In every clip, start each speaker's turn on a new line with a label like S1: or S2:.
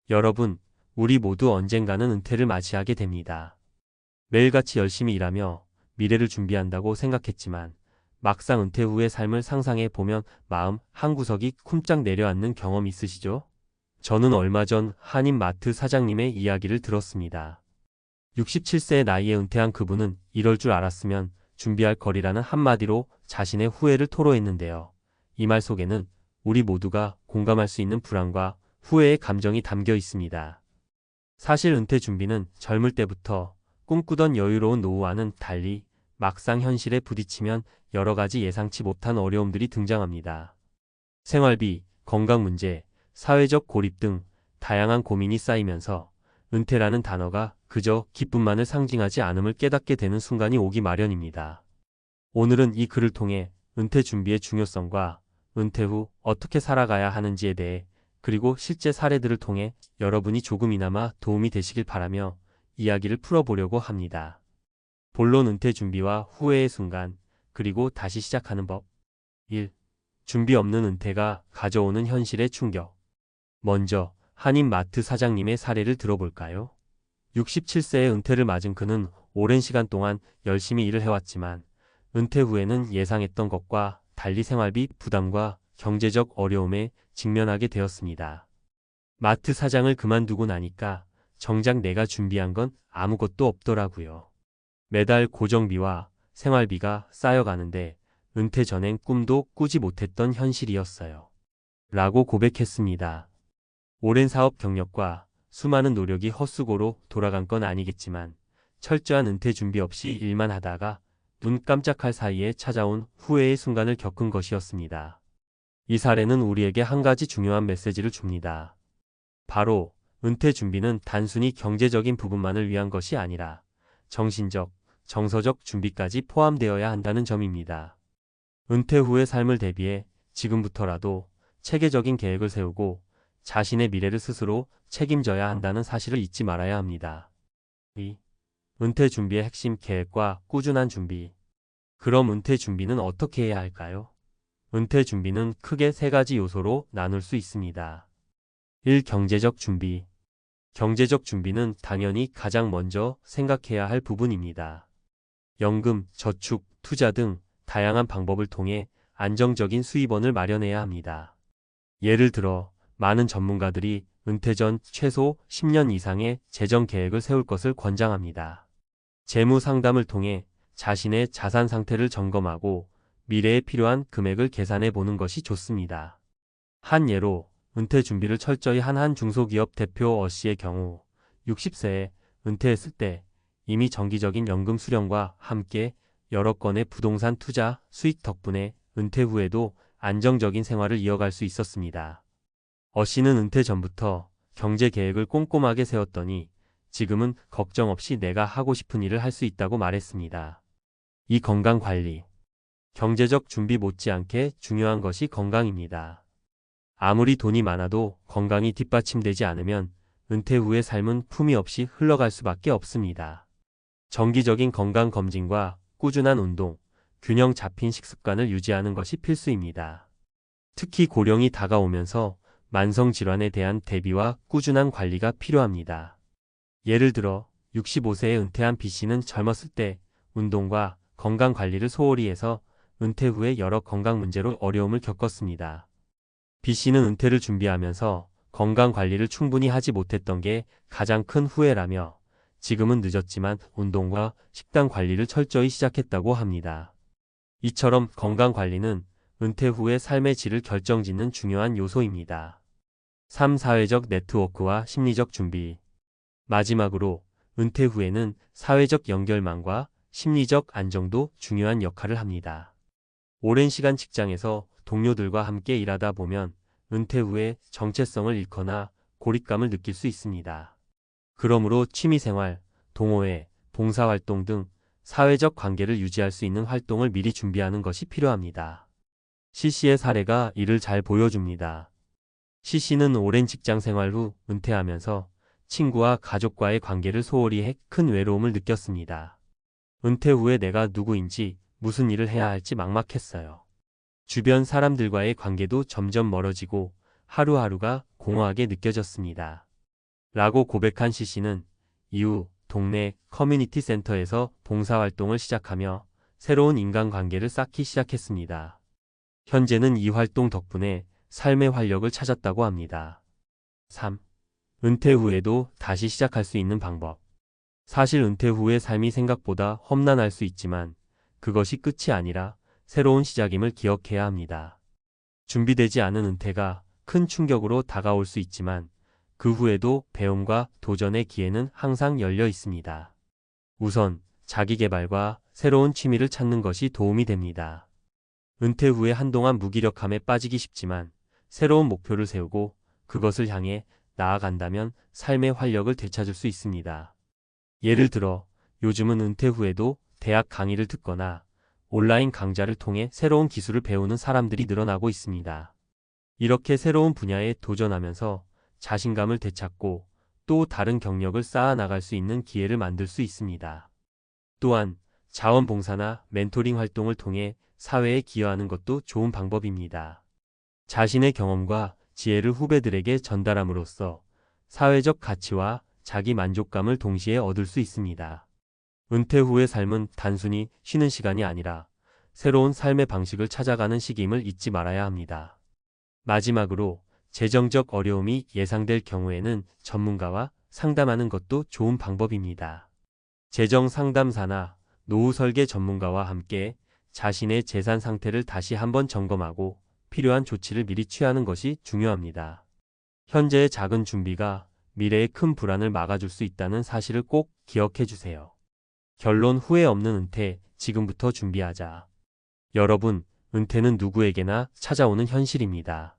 S1: 여러분, 우리 모두 언젠가는 은퇴를 맞이하게 됩니다. 매일같이 열심히 일하며 미래를 준비한다고 생각했지만 막상 은퇴 후의 삶을 상상해 보면 마음 한구석이 쿵짝 내려앉는 경험 있으시죠? 저는 얼마 전 한인 마트 사장님의 이야기를 들었습니다. 67세의 나이에 은퇴한 그분은 이럴 줄 알았으면 준비할 거리라는 한마디로 자신의 후회를 토로했는데요. 이 말 속에는 우리 모두가 공감할 수 있는 불안과 후회의 감정이 담겨 있습니다. 사실 은퇴 준비는 젊을 때부터 꿈꾸던 여유로운 노후와는 달리 막상 현실에 부딪히면 여러 가지 예상치 못한 어려움들이 등장합니다. 생활비, 건강 문제, 사회적 고립 등 다양한 고민이 쌓이면서 은퇴라는 단어가 그저 기쁨만을 상징하지 않음을 깨닫게 되는 순간이 오기 마련입니다. 오늘은 이 글을 통해 은퇴 준비의 중요성과 은퇴 후 어떻게 살아가야 하는지에 대해 그리고 실제 사례들을 통해 여러분이 조금이나마 도움이 되시길 바라며 이야기를 풀어보려고 합니다. 본론 은퇴 준비와 후회의 순간, 그리고 다시 시작하는 법. 1. 준비 없는 은퇴가 가져오는 현실의 충격. 먼저 한인 마트 사장님의 사례를 들어볼까요? 67세의 은퇴를 맞은 그는 오랜 시간 동안 열심히 일을 해왔지만 은퇴 후에는 예상했던 것과 달리 생활비 부담과 경제적 어려움에 직면하게 되었습니다. 마트 사장을 그만두고 나니까 정작 내가 준비한 건 아무것도 없더라고요. 매달 고정비와 생활비가 쌓여가는데 은퇴 전엔 꿈도 꾸지 못했던 현실이었어요. 라고 고백했습니다. 오랜 사업 경력과 수많은 노력이 헛수고로 돌아간 건 아니겠지만 철저한 은퇴 준비 없이 일만 하다가 눈 깜짝할 사이에 찾아온 후회의 순간을 겪은 것이었습니다. 이 사례는 우리에게 한 가지 중요한 메시지를 줍니다. 바로 은퇴 준비는 단순히 경제적인 부분만을 위한 것이 아니라 정신적, 정서적 준비까지 포함되어야 한다는 점입니다. 은퇴 후의 삶을 대비해 지금부터라도 체계적인 계획을 세우고 자신의 미래를 스스로 책임져야 한다는 사실을 잊지 말아야 합니다. 2. 은퇴 준비의 핵심 계획과 꾸준한 준비. 그럼 은퇴 준비는 어떻게 해야 할까요? 은퇴 준비는 크게 세 가지 요소로 나눌 수 있습니다. 1. 경제적 준비. 경제적 준비는 당연히 가장 먼저 생각해야 할 부분입니다. 연금, 저축, 투자 등 다양한 방법을 통해 안정적인 수입원을 마련해야 합니다. 예를 들어 많은 전문가들이 은퇴 전 최소 10년 이상의 재정 계획을 세울 것을 권장합니다. 재무 상담을 통해 자신의 자산 상태를 점검하고 미래에 필요한 금액을 계산해 보는 것이 좋습니다. 한 예로 은퇴 준비를 철저히 한 중소기업 대표 씨의 경우 60세에 은퇴했을 때 이미 정기적인 연금 수령과 함께 여러 건의 부동산 투자 수익 덕분에 은퇴 후에도 안정적인 생활을 이어갈 수 있었습니다. 씨는 은퇴 전부터 경제 계획을 꼼꼼하게 세웠더니 지금은 걱정 없이 내가 하고 싶은 일을 할 수 있다고 말했습니다. 이 건강 관리. 경제적 준비 못지않게 중요한 것이 건강입니다. 아무리 돈이 많아도 건강이 뒷받침되지 않으면 은퇴 후의 삶은 품위 없이 흘러갈 수밖에 없습니다. 정기적인 건강검진과 꾸준한 운동, 균형 잡힌 식습관을 유지하는 것이 필수입니다. 특히 고령이 다가오면서 만성질환에 대한 대비와 꾸준한 관리가 필요합니다. 예를 들어 65세에 은퇴한 B씨는 젊었을 때 운동과 건강관리를 소홀히 해서 은퇴 후에 여러 건강 문제로 어려움을 겪었습니다. B씨는 은퇴를 준비하면서 건강관리를 충분히 하지 못했던 게 가장 큰 후회라며 지금은 늦었지만 운동과 식단 관리를 철저히 시작했다고 합니다. 이처럼 건강관리는 은퇴 후의 삶의 질을 결정짓는 중요한 요소입니다. 3. 사회적 네트워크와 심리적 준비. 마지막으로 은퇴 후에는 사회적 연결망과 심리적 안정도 중요한 역할을 합니다. 오랜 시간 직장에서 동료들과 함께 일하다 보면 은퇴 후에 정체성을 잃거나 고립감을 느낄 수 있습니다. 그러므로 취미생활, 동호회, 봉사활동 등 사회적 관계를 유지할 수 있는 활동을 미리 준비하는 것이 필요합니다. C씨의 사례가 이를 잘 보여줍니다. C씨는 오랜 직장 생활 후 은퇴하면서 친구와 가족과의 관계를 소홀히 해 큰 외로움을 느꼈습니다. 은퇴 후에 내가 누구인지 무슨 일을 해야 할지 막막했어요. 주변 사람들과의 관계도 점점 멀어지고 하루하루가 공허하게 느껴졌습니다. 라고 고백한 C씨는 이후 동네 커뮤니티 센터에서 봉사활동을 시작하며 새로운 인간관계를 쌓기 시작했습니다. 현재는 이 활동 덕분에 삶의 활력을 찾았다고 합니다. 3. 은퇴 후에도 다시 시작할 수 있는 방법. 사실 은퇴 후의 삶이 생각보다 험난할 수 있지만 그것이 끝이 아니라 새로운 시작임을 기억해야 합니다. 준비되지 않은 은퇴가 큰 충격으로 다가올 수 있지만 그 후에도 배움과 도전의 기회는 항상 열려 있습니다. 우선 자기 개발과 새로운 취미를 찾는 것이 도움이 됩니다. 은퇴 후에 한동안 무기력함에 빠지기 쉽지만 새로운 목표를 세우고 그것을 향해 나아간다면 삶의 활력을 되찾을 수 있습니다. 예를 들어 요즘은 은퇴 후에도 대학 강의를 듣거나 온라인 강좌를 통해 새로운 기술을 배우는 사람들이 늘어나고 있습니다. 이렇게 새로운 분야에 도전하면서 자신감을 되찾고 또 다른 경력을 쌓아 나갈 수 있는 기회를 만들 수 있습니다. 또한 자원봉사나 멘토링 활동을 통해 사회에 기여하는 것도 좋은 방법입니다. 자신의 경험과 지혜를 후배들에게 전달함으로써 사회적 가치와 자기 만족감을 동시에 얻을 수 있습니다. 은퇴 후의 삶은 단순히 쉬는 시간이 아니라 새로운 삶의 방식을 찾아가는 시기임을 잊지 말아야 합니다. 마지막으로 재정적 어려움이 예상될 경우에는 전문가와 상담하는 것도 좋은 방법입니다. 재정 상담사나 노후 설계 전문가와 함께 자신의 재산 상태를 다시 한번 점검하고 필요한 조치를 미리 취하는 것이 중요합니다. 현재의 작은 준비가 미래의 큰 불안을 막아줄 수 있다는 사실을 꼭 기억해 주세요. 결론 후회 없는 은퇴, 지금부터 준비하자. 여러분, 은퇴는 누구에게나 찾아오는 현실입니다.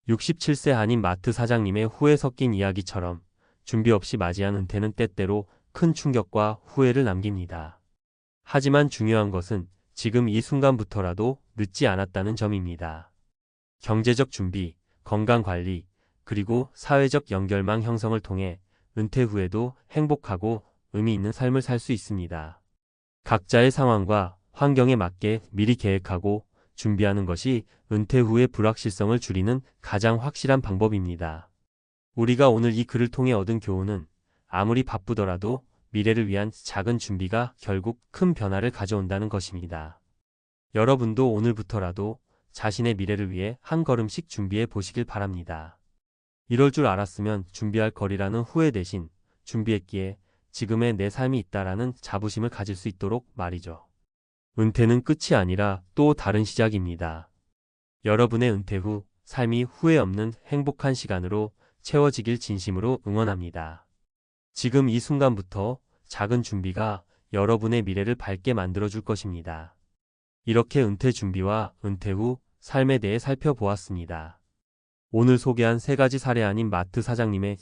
S1: 67세 한인 마트 사장님의 후회 섞인 이야기처럼 준비 없이 맞이한 은퇴는 때때로 큰 충격과 후회를 남깁니다. 하지만 중요한 것은 지금 이 순간부터라도 늦지 않았다는 점입니다. 경제적 준비, 건강관리, 그리고 사회적 연결망 형성을 통해 은퇴 후에도 행복하고 의미 있는 삶을 살 수 있습니다. 각자의 상황과 환경에 맞게 미리 계획하고 준비하는 것이 은퇴 후의 불확실성을 줄이는 가장 확실한 방법입니다. 우리가 오늘 이 글을 통해 얻은 교훈은 아무리 바쁘더라도 미래를 위한 작은 준비가 결국 큰 변화를 가져온다는 것입니다. 여러분도 오늘부터라도 자신의 미래를 위해 한 걸음씩 준비해 보시길 바랍니다. 이럴 줄 알았으면 준비할 거리라는 후회 대신 준비했기에 지금의 내 삶이 있다라는 자부심을 가질 수 있도록 말이죠. 은퇴는 끝이 아니라 또 다른 시작입니다. 여러분의 은퇴 후 삶이 후회 없는 행복한 시간으로 채워지길 진심으로 응원합니다. 지금 이 순간부터 작은 준비가 여러분의 미래를 밝게 만들어줄 것입니다. 이렇게 은퇴 준비와 은퇴 후 삶에 대해 살펴보았습니다. 오늘 소개한 세 가지 사례 아닌 마트 사장님의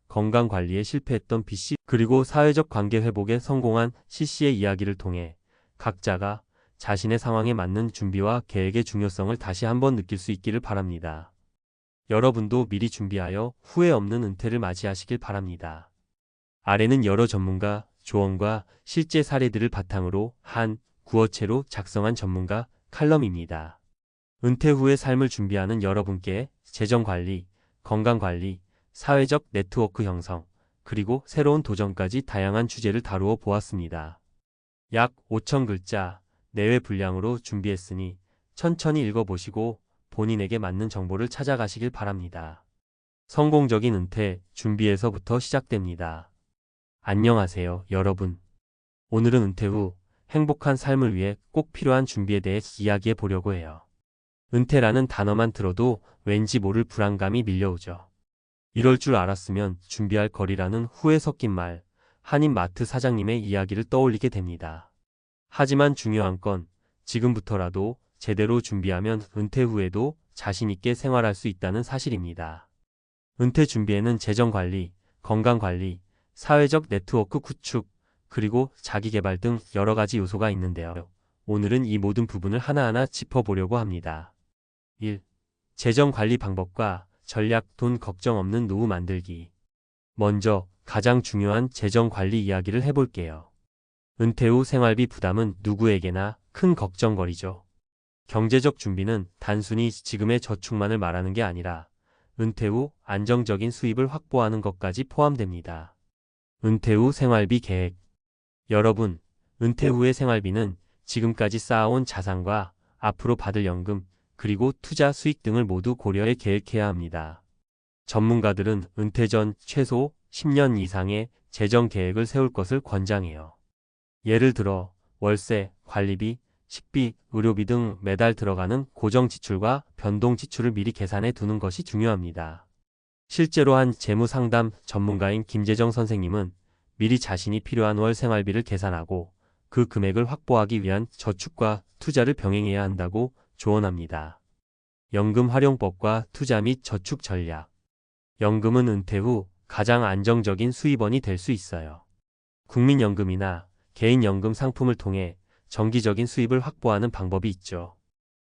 S1: 건강관리에 실패했던 B씨 그리고 사회적 관계 회복에 성공한 C씨의 이야기를 통해 각자가 자신의 상황에 맞는 준비와 계획의 중요성을 다시 한번 느낄 수 있기를 바랍니다. 여러분도 미리 준비하여 후회 없는 은퇴를 맞이하시길 바랍니다. 아래는 여러 전문가, 조언과 실제 사례들을 바탕으로 한 구어체로 작성한 전문가 칼럼입니다. 은퇴 후의 삶을 준비하는 여러분께 재정관리, 건강관리, 사회적 네트워크 형성, 그리고 새로운 도전까지 다양한 주제를 다루어 보았습니다. 약 5,000글자 내외 분량으로 준비했으니 천천히 읽어보시고 본인에게 맞는 정보를 찾아가시길 바랍니다. 성공적인 은퇴 준비에서부터 시작됩니다. 안녕하세요, 여러분. 오늘은 은퇴 후 행복한 삶을 위해 꼭 필요한 준비에 대해 이야기해 보려고 해요. 은퇴라는 단어만 들어도 왠지 모를 불안감이 밀려오죠. 이럴 줄 알았으면 준비할 거리라는 후회 섞인 말, 한인 마트 사장님의 이야기를 떠올리게 됩니다. 하지만 중요한 건 지금부터라도 제대로 준비하면 은퇴 후에도 자신 있게 생활할 수 있다는 사실입니다. 은퇴 준비에는 재정관리, 건강관리, 사회적 네트워크 구축, 그리고 자기개발 등 여러 가지 요소가 있는데요. 오늘은 이 모든 부분을 하나하나 짚어보려고 합니다. 1. 재정관리 방법과 전략 돈 걱정 없는 노후 만들기. 먼저 가장 중요한 재정관리 이야기를 해볼게요. 은퇴 후 생활비 부담은 누구에게나 큰 걱정거리죠. 경제적 준비는 단순히 지금의 저축만을 말하는 게 아니라 은퇴 후 안정적인 수입을 확보하는 것까지 포함됩니다. 은퇴 후 생활비 계획. 여러분, 은퇴 후의 생활비는 지금까지 쌓아온 자산과 앞으로 받을 연금, 그리고 투자 수익 등을 모두 고려해 계획해야 합니다. 전문가들은 은퇴 전 최소 10년 이상의 재정 계획을 세울 것을 권장해요. 예를 들어 월세, 관리비, 식비, 의료비 등 매달 들어가는 고정 지출과 변동 지출을 미리 계산해 두는 것이 중요합니다. 실제로 한 재무 상담 전문가인 김재정 선생님은 미리 자신이 필요한 월 생활비를 계산하고 그 금액을 확보하기 위한 저축과 투자를 병행해야 한다고 조언합니다. 연금 활용법과 투자 및 저축 전략. 연금은 은퇴 후 가장 안정적인 수입원이 될 수 있어요. 국민연금이나 개인연금 상품을 통해 정기적인 수입을 확보하는 방법이 있죠.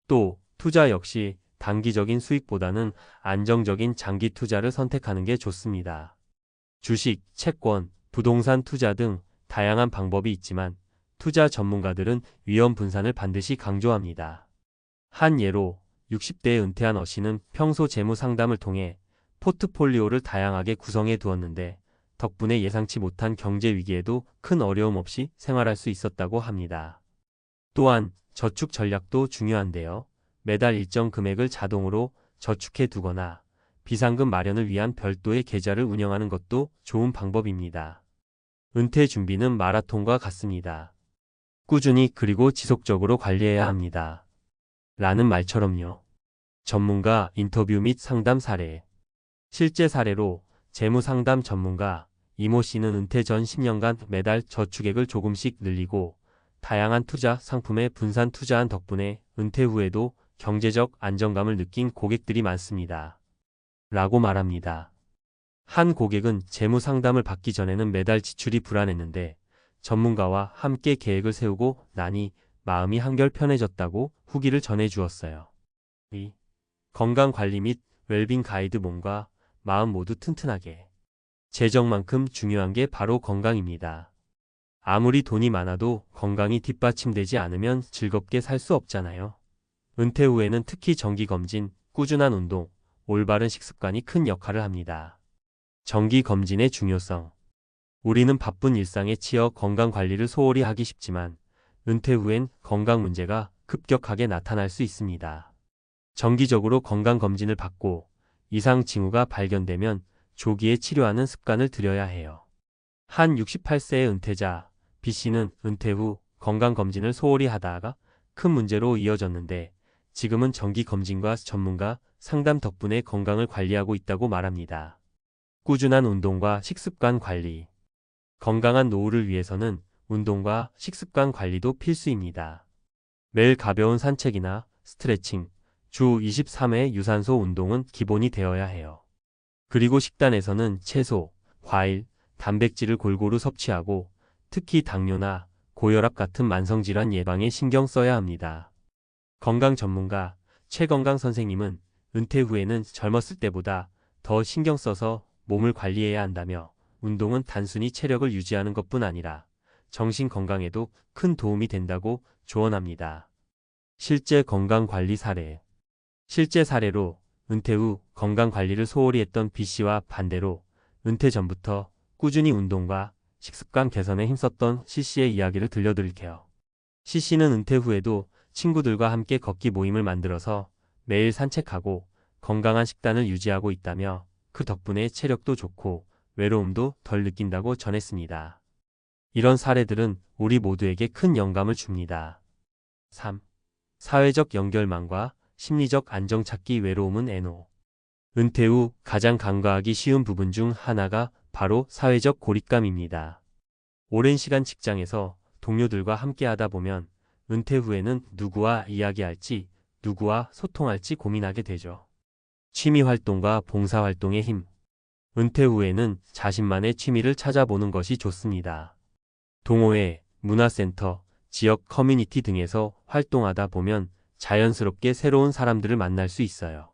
S1: 또 투자 역시 단기적인 수익보다는 안정적인 장기 투자를 선택하는 게 좋습니다. 주식, 채권, 부동산 투자 등 다양한 방법이 있지만 투자 전문가들은 위험 분산을 반드시 강조합니다. 한 예로 60대에 은퇴한 어씨는 평소 재무 상담을 통해 포트폴리오를 다양하게 구성해 두었는데 덕분에 예상치 못한 경제 위기에도 큰 어려움 없이 생활할 수 있었다고 합니다. 또한 저축 전략도 중요한데요. 매달 일정 금액을 자동으로 저축해 두거나 비상금 마련을 위한 별도의 계좌를 운영하는 것도 좋은 방법입니다. 은퇴 준비는 마라톤과 같습니다. 꾸준히 그리고 지속적으로 관리해야 합니다. 라는 말처럼요. 전문가 인터뷰 및 상담 사례. 실제 사례로 재무 상담 전문가 이모 씨는 은퇴 전 10년간 매달 저축액을 조금씩 늘리고 다양한 투자 상품에 분산 투자한 덕분에 은퇴 후에도 경제적 안정감을 느낀 고객들이 많습니다. 라고 말합니다. 한 고객은 재무 상담을 받기 전에는 매달 지출이 불안했는데 전문가와 함께 계획을 세우고 나니 마음이 한결 편해졌다고 후기를 전해주었어요. 건강관리 및 웰빙 가이드. 몸과 마음 모두 튼튼하게. 재정만큼 중요한 게 바로 건강입니다. 아무리 돈이 많아도 건강이 뒷받침되지 않으면 즐겁게 살 수 없잖아요. 은퇴 후에는 특히 정기검진, 꾸준한 운동, 올바른 식습관이 큰 역할을 합니다. 정기검진의 중요성. 우리는 바쁜 일상에 치여 건강관리를 소홀히 하기 쉽지만 은퇴 후엔 건강 문제가 급격하게 나타날 수 있습니다. 정기적으로 건강검진을 받고 이상 징후가 발견되면 조기에 치료하는 습관을 들여야 해요. 한 68세의 은퇴자 B씨는 은퇴 후 건강검진을 소홀히 하다가 큰 문제로 이어졌는데 지금은 정기검진과 전문가 상담 덕분에 건강을 관리하고 있다고 말합니다. 꾸준한 운동과 식습관 관리. 건강한 노후를 위해서는 운동과 식습관 관리도 필수입니다. 매일 가벼운 산책이나 스트레칭, 주 23회 유산소 운동은 기본이 되어야 해요. 그리고 식단에서는 채소, 과일, 단백질을 골고루 섭취하고 특히 당뇨나 고혈압 같은 만성질환 예방에 신경 써야 합니다. 건강 전문가 최건강 선생님은 은퇴 후에는 젊었을 때보다 더 신경 써서 몸을 관리해야 한다며 운동은 단순히 체력을 유지하는 것뿐 아니라 정신 건강에도 큰 도움이 된다고 조언합니다. 실제 건강관리 사례. 실제 사례로 은퇴 후 건강관리를 소홀히 했던 B씨와 반대로 은퇴 전부터 꾸준히 운동과 식습관 개선에 힘썼던 C씨의 이야기를 들려드릴게요. C씨는 은퇴 후에도 친구들과 함께 걷기 모임을 만들어서 매일 산책하고 건강한 식단을 유지하고 있다며 그 덕분에 체력도 좋고 외로움도 덜 느낀다고 전했습니다. 이런 사례들은 우리 모두에게 큰 영감을 줍니다. 3. 사회적 연결망과 심리적 안정 찾기. 외로움은 애노. 은퇴 후 가장 간과하기 쉬운 부분 중 하나가 바로 사회적 고립감입니다. 오랜 시간 직장에서 동료들과 함께 하다 보면 은퇴 후에는 누구와 이야기할지, 누구와 소통할지 고민하게 되죠. 취미활동과 봉사활동의 힘. 은퇴 후에는 자신만의 취미를 찾아보는 것이 좋습니다. 동호회, 문화센터, 지역 커뮤니티 등에서 활동하다 보면 자연스럽게 새로운 사람들을 만날 수 있어요.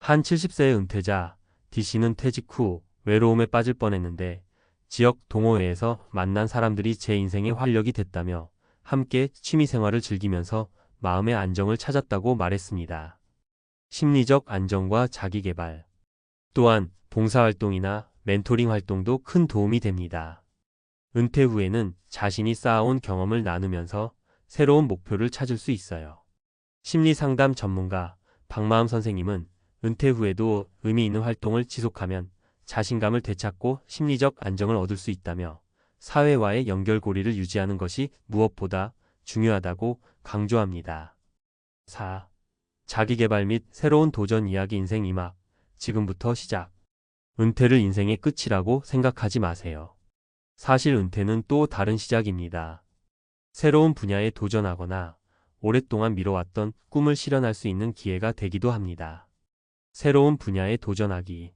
S1: 한 70세의 은퇴자 D씨는 퇴직 후 외로움에 빠질 뻔했는데 지역 동호회에서 만난 사람들이 제 인생의 활력이 됐다며 함께 취미생활을 즐기면서 마음의 안정을 찾았다고 말했습니다. 심리적 안정과 자기개발. 또한 봉사활동이나 멘토링 활동도 큰 도움이 됩니다. 은퇴 후에는 자신이 쌓아온 경험을 나누면서 새로운 목표를 찾을 수 있어요. 심리상담 전문가 박마음 선생님은 은퇴 후에도 의미 있는 활동을 지속하면 자신감을 되찾고 심리적 안정을 얻을 수 있다며 사회와의 연결고리를 유지하는 것이 무엇보다 중요하다고 강조합니다. 4. 자기계발 및 새로운 도전 이야기 인생 2막 지금부터 시작. 은퇴를 인생의 끝이라고 생각하지 마세요. 사실 은퇴는 또 다른 시작입니다. 새로운 분야에 도전하거나 오랫동안 미뤄왔던 꿈을 실현할 수 있는 기회가 되기도 합니다. 새로운 분야에 도전하기.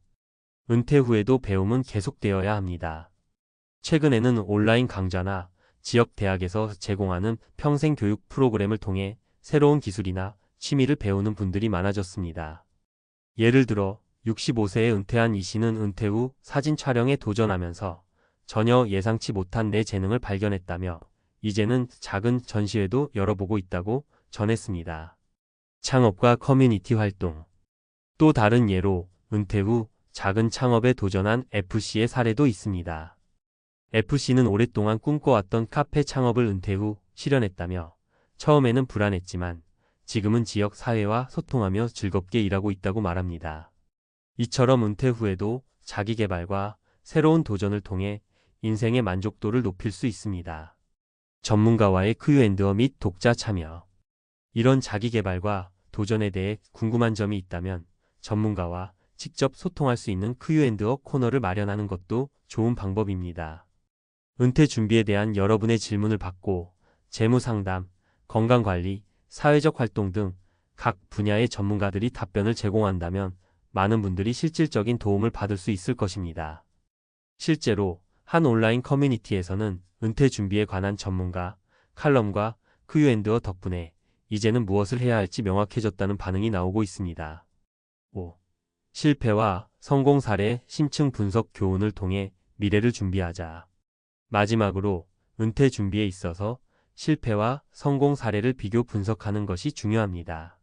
S1: 은퇴 후에도 배움은 계속되어야 합니다. 최근에는 온라인 강좌나 지역 대학에서 제공하는 평생교육 프로그램을 통해 새로운 기술이나 취미를 배우는 분들이 많아졌습니다. 예를 들어 65세에 은퇴한 이 씨는 은퇴 후 사진 촬영에 도전하면서 전혀 예상치 못한 내 재능을 발견했다며 이제는 작은 전시회도 열어보고 있다고 전했습니다. 창업과 커뮤니티 활동. 또 다른 예로 은퇴 후 작은 창업에 도전한 FC의 사례도 있습니다. FC는 오랫동안 꿈꿔왔던 카페 창업을 은퇴 후 실현했다며 처음에는 불안했지만 지금은 지역 사회와 소통하며 즐겁게 일하고 있다고 말합니다. 이처럼 은퇴 후에도 자기계발과 새로운 도전을 통해 인생의 만족도를 높일 수 있습니다. 전문가와의 Q&A 및 독자 참여. 이런 자기계발과 도전에 대해 궁금한 점이 있다면 전문가와 직접 소통할 수 있는 Q&A 코너를 마련하는 것도 좋은 방법입니다. 은퇴 준비에 대한 여러분의 질문을 받고 재무 상담, 건강관리, 사회적 활동 등 각 분야의 전문가들이 답변을 제공한다면 많은 분들이 실질적인 도움을 받을 수 있을 것입니다. 실제로 한 온라인 커뮤니티에서는 은퇴 준비에 관한 전문가, 칼럼과 Q&A 덕분에 이제는 무엇을 해야 할지 명확해졌다는 반응이 나오고 있습니다. 5. 실패와 성공 사례 심층 분석 교훈을 통해 미래를 준비하자. 마지막으로 은퇴 준비에 있어서 실패와 성공 사례를 비교 분석하는 것이 중요합니다.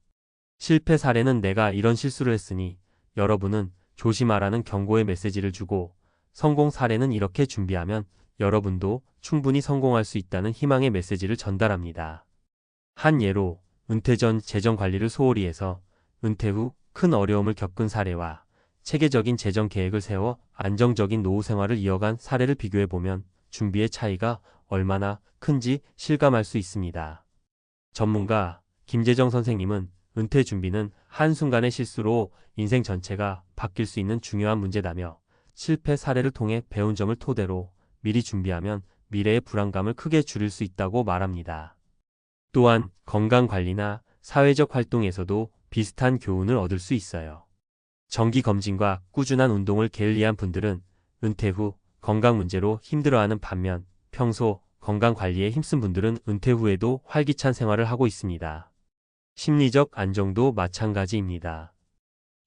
S1: 실패 사례는 내가 이런 실수를 했으니 여러분은 조심하라는 경고의 메시지를 주고 성공 사례는 이렇게 준비하면 여러분도 충분히 성공할 수 있다는 희망의 메시지를 전달합니다. 한 예로 은퇴 전 재정 관리를 소홀히 해서 은퇴 후 큰 어려움을 겪은 사례와 체계적인 재정 계획을 세워 안정적인 노후 생활을 이어간 사례를 비교해보면 준비의 차이가 얼마나 큰지 실감할 수 있습니다. 전문가 김재정 선생님은 은퇴 준비는 한순간의 실수로 인생 전체가 바뀔 수 있는 중요한 문제다며 실패 사례를 통해 배운 점을 토대로 미리 준비하면 미래의 불안감을 크게 줄일 수 있다고 말합니다. 또한 건강관리나 사회적 활동에서도 비슷한 교훈을 얻을 수 있어요. 정기검진과 꾸준한 운동을 게을리한 분들은 은퇴 후 건강 문제로 힘들어하는 반면 평소 건강관리에 힘쓴 분들은 은퇴 후에도 활기찬 생활을 하고 있습니다. 심리적 안정도 마찬가지입니다.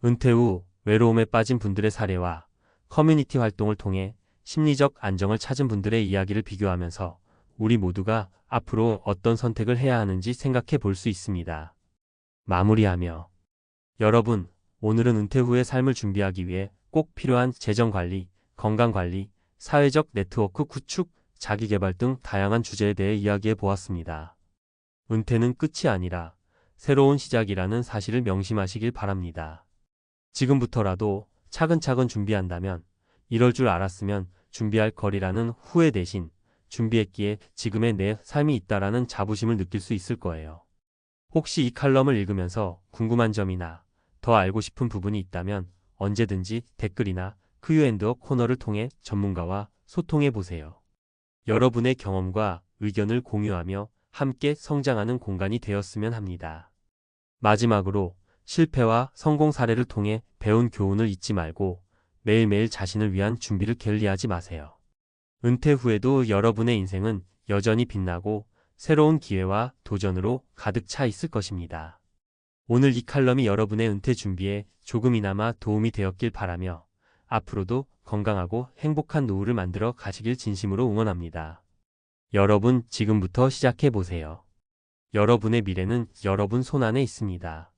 S1: 은퇴 후 외로움에 빠진 분들의 사례와 커뮤니티 활동을 통해 심리적 안정을 찾은 분들의 이야기를 비교하면서 우리 모두가 앞으로 어떤 선택을 해야 하는지 생각해 볼 수 있습니다. 마무리하며 여러분, 오늘은 은퇴 후의 삶을 준비하기 위해 꼭 필요한 재정관리, 건강관리, 사회적 네트워크 구축, 자기계발 등 다양한 주제에 대해 이야기해 보았습니다. 은퇴는 끝이 아니라 새로운 시작이라는 사실을 명심하시길 바랍니다. 지금부터라도 차근차근 준비한다면 이럴 줄 알았으면 준비할 거리라는 후회 대신 준비했기에 지금의 내 삶이 있다라는 자부심을 느낄 수 있을 거예요. 혹시 이 칼럼을 읽으면서 궁금한 점이나 더 알고 싶은 부분이 있다면 언제든지 댓글이나 Q&A 코너를 통해 전문가와 소통해 보세요. 여러분의 경험과 의견을 공유하며 함께 성장하는 공간이 되었으면 합니다. 마지막으로 실패와 성공 사례를 통해 배운 교훈을 잊지 말고 매일매일 자신을 위한 준비를 게을리하지 마세요. 은퇴 후에도 여러분의 인생은 여전히 빛나고 새로운 기회와 도전으로 가득 차 있을 것입니다. 오늘 이 칼럼이 여러분의 은퇴 준비에 조금이나마 도움이 되었길 바라며 앞으로도 건강하고 행복한 노후를 만들어 가시길 진심으로 응원합니다. 여러분 지금부터 시작해 보세요. 여러분의 미래는 여러분 손 안에 있습니다.